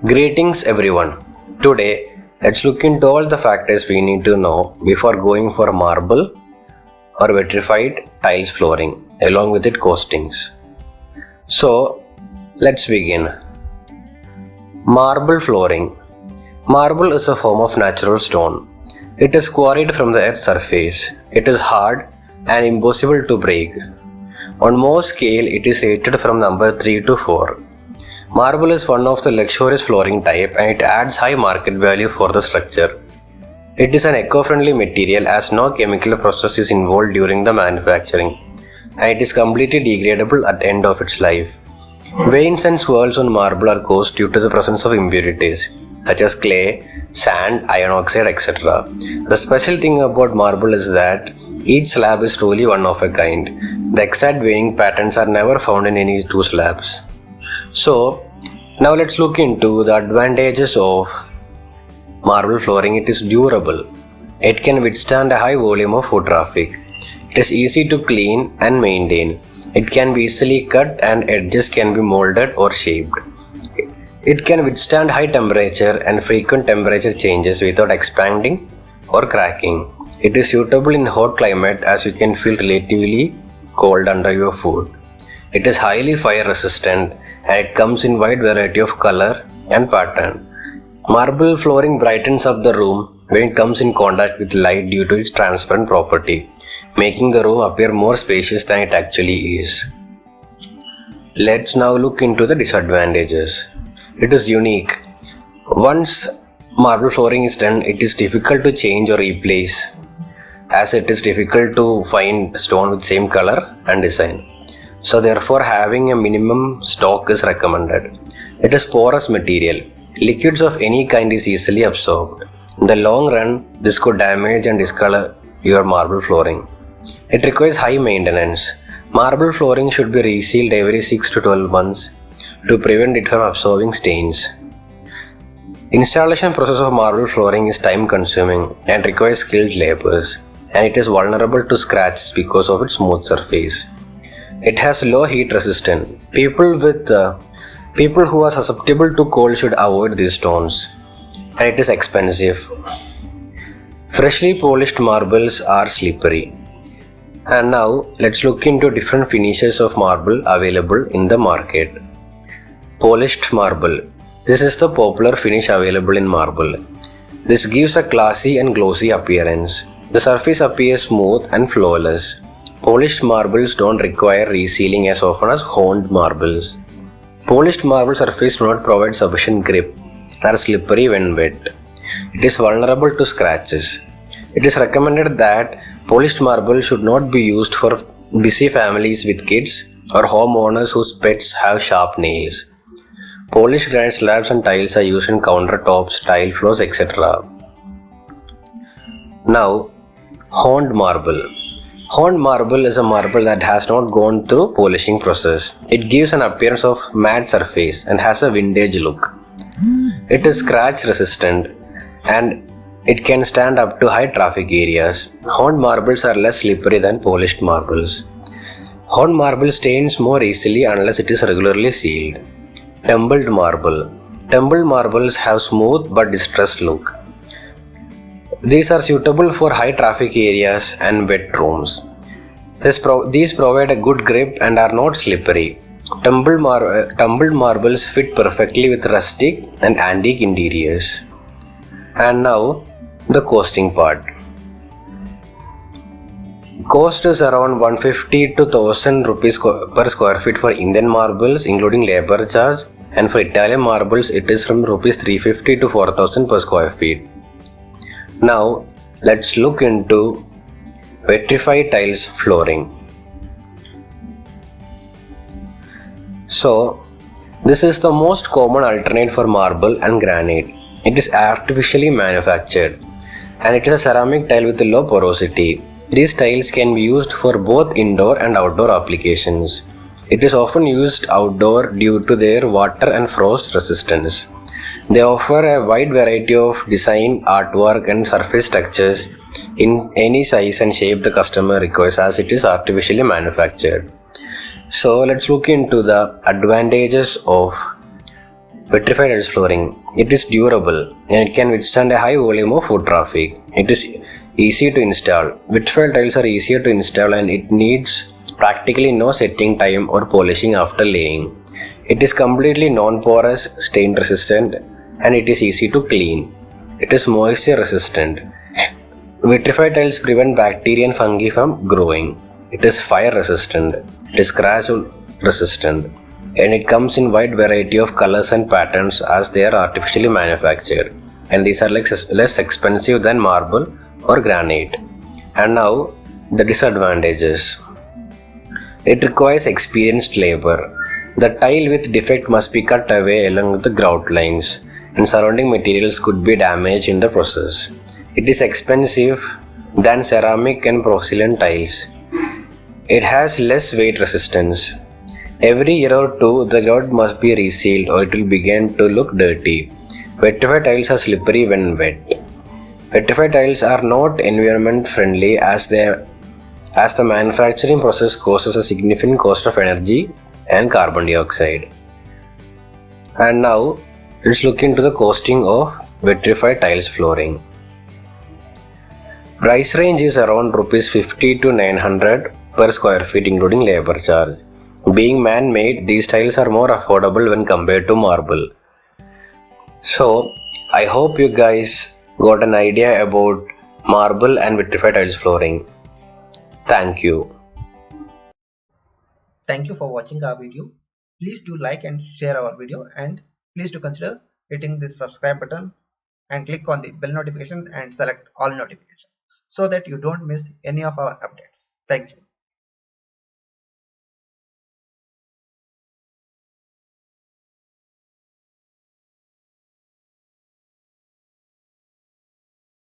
Greetings everyone. Today, let's look into all the factors we need to know before going for marble or vitrified tiles flooring along with its costings. So, let's begin. Marble flooring. Marble is a form of natural stone. It is quarried from the earth's surface. It is hard and impossible to break. On Mohs scale, it is rated from number 3 to 4. Marble is one of the luxurious flooring type and it adds high market value for the structure. It is an eco-friendly material as no chemical process is involved during the manufacturing and it is completely degradable at the end of its life. Veins and swirls on marble are caused due to the presence of impurities such as clay, sand, iron oxide, etc. The special thing about marble is that each slab is truly one of a kind. The exact veining patterns are never found in any two slabs. So, now let's look into the advantages of marble flooring. It is durable. It can withstand a high volume of foot traffic. It is easy to clean and maintain. It can be easily cut and edges can be molded or shaped. It can withstand high temperature and frequent temperature changes without expanding or cracking. It is suitable in hot climate as you can feel relatively cold under your foot. It is highly fire resistant and it comes in wide variety of color and pattern. Marble flooring brightens up the room when it comes in contact with light due to its transparent property, making the room appear more spacious than it actually is. Let's now look into the disadvantages. It is unique. Once marble flooring is done, it is difficult to change or replace as it is difficult to find stone with same color and design. So therefore having a minimum stock is recommended. It is porous material. Liquids of any kind is easily absorbed. In the long run, this could damage and discolor your marble flooring. It requires high maintenance. Marble flooring should be resealed every 6 to 12 months to prevent it from absorbing stains. Installation process of marble flooring is time consuming and requires skilled laborers, and it is vulnerable to scratches because of its smooth surface. It has low heat resistance. People who are susceptible to cold should avoid these stones, and it is expensive. Freshly polished marbles are slippery. And now let's look into different finishes of marble available in the market. Polished marble. This is the popular finish available in marble. This gives a classy and glossy appearance. The surface appears smooth and flawless. Polished marbles don't require resealing as often as honed marbles. Polished marble surface do not provide sufficient grip and are slippery when wet. It is vulnerable to scratches. It is recommended that polished marble should not be used for busy families with kids or homeowners whose pets have sharp nails. Polished granite slabs and tiles are used in countertops, tile floors, etc. Now, honed marble. Honed marble is a marble that has not gone through polishing process. It gives an appearance of matte surface and has a vintage look. It is scratch resistant and it can stand up to high traffic areas. Honed marbles are less slippery than polished marbles. Honed marble stains more easily unless it is regularly sealed. Tumbled marble. Tumbled marbles have smooth but distressed look. These are suitable for high traffic areas and wet rooms. These provide a good grip and are not slippery. Tumbled marbles fit perfectly with rustic and antique interiors. And now, the costing part. Cost is around 150 to 1000 rupees per square feet for Indian marbles including labor charge, and for Italian marbles it is from rupees 350 to 4000 per square feet. Now let's look into vitrified tiles flooring. So this is the most common alternate for marble and granite. It is artificially manufactured and it is a ceramic tile with low porosity. These tiles can be used for both indoor and outdoor applications. It is often used outdoor due to their water and frost resistance. They offer a wide variety of design, artwork and surface structures in any size and shape the customer requires as it is artificially manufactured. So let's look into the advantages of Vitrified tiles flooring. It is durable and it can withstand a high volume of foot traffic. It is easy to install. Vitrified tiles are easier to install and it needs practically no setting time or polishing after laying. It is completely non-porous, stain resistant, and it is easy to clean. It is moisture resistant. Vitrified tiles prevent bacteria and fungi from growing. It is fire resistant. It is scratch resistant. And it comes in wide variety of colors and patterns as they are artificially manufactured. And these are less expensive than marble or granite. And now the disadvantages. It requires experienced labor. The tile with defect must be cut away along with the grout lines, and surrounding materials could be damaged in the process. It is expensive than ceramic and porcelain tiles. It has less weight resistance. Every year or two, the grout must be resealed or it will begin to look dirty. Vitrified tiles are slippery when wet. Vitrified tiles are not environment friendly as the manufacturing process causes a significant cost of energy and carbon dioxide. And now let's look into the costing of vitrified tiles flooring. Price range is around Rs 50 to 900 per square feet including labor charge. Being man-made, these tiles are more affordable when compared to marble. So, I hope you guys got an idea about marble and vitrified tiles flooring. Thank you. Thank you for watching our video. Please do like and share our video, and please do consider hitting the subscribe button and click on the bell notification and select all notifications so that you don't miss any of our updates. Thank you.